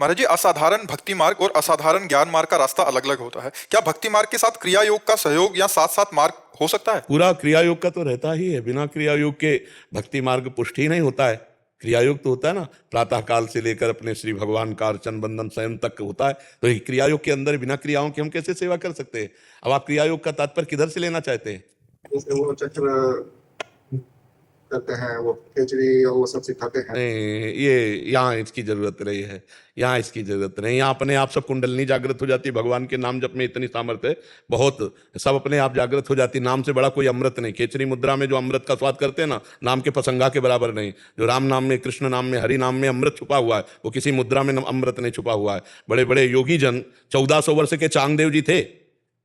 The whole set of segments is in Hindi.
महाराज जी, असाधारण भक्ति मार्ग और असाधारण ज्ञान मार्ग का रास्ता अलग अलग होता है। क्या भक्ति मार्ग के साथ क्रिया योग का सहयोग या साथ साथ मार्ग हो सकता है? पूरा क्रिया योग का तो रहता ही है। बिना क्रिया योग के भक्ति मार्ग पुष्टि ही नहीं होता है। क्रिया योग तो होता है ना, प्रातः काल से लेकर अपने श्री भगवान का अर्चन बंदन स्वयं तक होता है। तो ये क्रिया योग के अंदर बिना क्रियाओं के हम कैसे सेवा कर सकते हैं? अब आप क्रिया योग का तात्पर्य किधर से लेना चाहते हैं? जैसे वो चक्र करते हैं, वो खिचड़ी और वो सब सिखाते हैं। नहीं, ये यहाँ इसकी जरूरत नहीं है। यहाँ इसकी जरूरत नहीं। यहाँ अपने आप सब कुंडलनी जागृत हो जाती है। भगवान के नाम जप में इतनी सामर्थ्य है, बहुत सब अपने आप जागृत हो जाती। नाम से बड़ा कोई अमृत नहीं। खेचरी मुद्रा में जो अमृत का स्वाद करते हैं ना, नाम के पसंगा के बराबर नहीं। जो राम नाम में, कृष्ण नाम में, हरि नाम में अमृत छुपा हुआ है, वो किसी मुद्रा में अमृत नहीं छुपा हुआ है। बड़े बड़े योगी जन 1400 वर्ष के चांगदेव जी थे।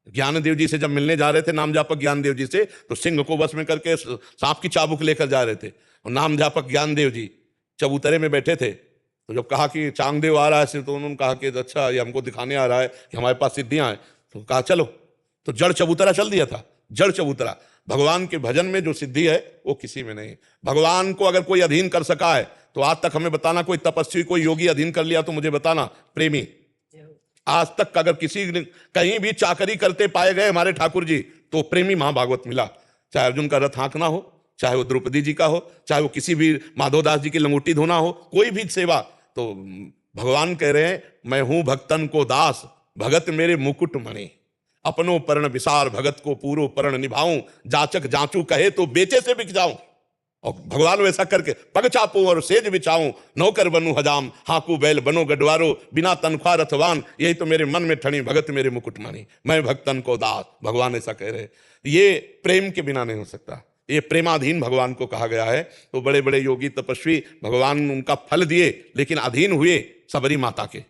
ज्ञान देव जी से जब मिलने जा रहे थे, नाम जापक ज्ञान देव जी से, तो सिंह को बस में करके सांप की चाबुक लेकर जा रहे थे। और नाम जापक ज्ञान देव जी चबूतरे में बैठे थे। तो जब कहा कि चांगदेव आ रहा है, तो उन्होंने कहा कि अच्छा, ये हमको दिखाने आ रहा है कि हमारे पास सिद्धियां हैं। तो कहा चलो। तो जड़ चबूतरा चल दिया था। जड़ चबूतरा। भगवान के भजन में जो सिद्धि है वो किसी में नहीं। भगवान को अगर कोई अधीन कर सका है तो आज तक हमें बताना, कोई तपस्वी, कोई योगी अधीन कर लिया तो मुझे बताना। प्रेमी आज तक अगर किसी कहीं भी चाकरी करते पाए गए हमारे ठाकुर जी, तो प्रेमी महाभागवत मिला। चाहे अर्जुन का रथ हाँकना हो, चाहे वो द्रौपदी जी का हो, चाहे वो किसी भी माधवदास जी की लंगोटी धोना हो, कोई भी सेवा। तो भगवान कह रहे हैं, मैं हूं भक्तन को दास, भगत मेरे मुकुट मणि। अपनो पर्ण विसार, भगत को पूरो पर्ण निभाऊं। जाचक जांचू कहे तो बेचे से बिक जाऊं। और भगवान वैसा करके पग चापू और सेज बिछाऊं। नौकर बनू हजाम, हाकू बैल बनो गडवारो, बिना तनख्वाह रथवान। यही तो मेरे मन में ठनी, भगत मेरे मुकुट मानी। मैं भक्तन को दास, भगवान ऐसा कह रहे। ये प्रेम के बिना नहीं हो सकता। ये प्रेमाधीन भगवान को कहा गया है। तो बड़े बड़े योगी तपस्वी, भगवान उनका फल दिए, लेकिन अधीन हुए सबरी माता के।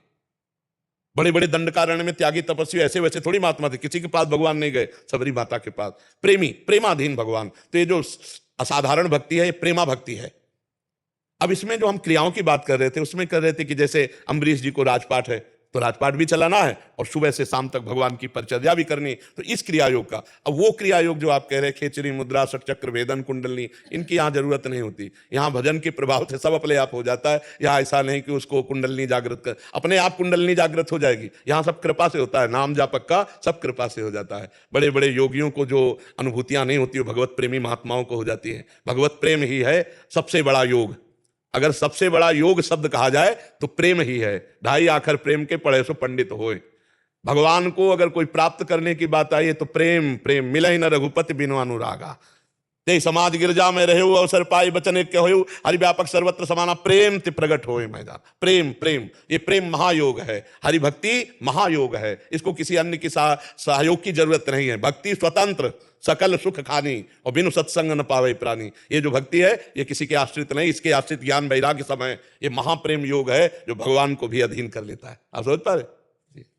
बड़े बड़े दंडकारण्य में त्यागी तपस्वी ऐसे वैसे थोड़ी महात्मा थे, किसी के पास भगवान नहीं गए, सबरी माता के पास। प्रेमी, प्रेमाधीन भगवान। तो ये जो असाधारण भक्ति है, ये प्रेमा भक्ति है। अब इसमें जो हम क्रियाओं की बात कर रहे थे, उसमें कर रहे थे कि जैसे अम्बरीश जी को राजपाट है, तो राजपाट भी चलाना है और सुबह से शाम तक भगवान की परिचर्या भी करनी। तो इस क्रिया योग का, अब वो क्रिया योग जो आप कह रहे हैं, खेचरी मुद्रा, षटचक्र, वेदन, कुंडलनी, इनकी यहाँ जरूरत नहीं होती। यहाँ भजन के प्रभाव से सब अपने आप हो जाता है। यहाँ ऐसा नहीं कि उसको कुंडलनी जागृत कर, अपने आप कुंडलनी जागृत हो जाएगी। यहाँ सब कृपा से होता है। नाम जापक का सब कृपा से हो जाता है। बड़े बड़े योगियों को जो अनुभूतियां नहीं होती, वो भगवत प्रेमी महात्माओं को हो जाती है। भगवत प्रेम ही है सबसे बड़ा योग। अगर सबसे बड़ा योग शब्द कहा जाए तो प्रेम ही है। ढाई आखर प्रेम के पढ़े सो पंडित होए। भगवान को अगर कोई प्राप्त करने की बात आई है तो प्रेम, प्रेम मिले ही न रघुपति बिनु अनुरागा। ते समाज गिरजा में रहे अवसर पाई, बचन एक हो हरि व्यापक सर्वत्र समाना। प्रेम ते प्रगट होए मैदान। प्रेम, प्रेम, ये प्रेम महायोग है। हरि भक्ति महायोग है। इसको किसी अन्य की सहयोग की जरूरत नहीं है। भक्ति स्वतंत्र, सकल सुख खानी, और बिनु सत्संग न पावे प्राणी। ये जो भक्ति है, ये किसी के आश्रित नहीं। इसके आश्रित ज्ञान वैराग्य समय, ये महाप्रेम योग है जो भगवान को भी अधीन कर लेता है। आप समझ पा रहे?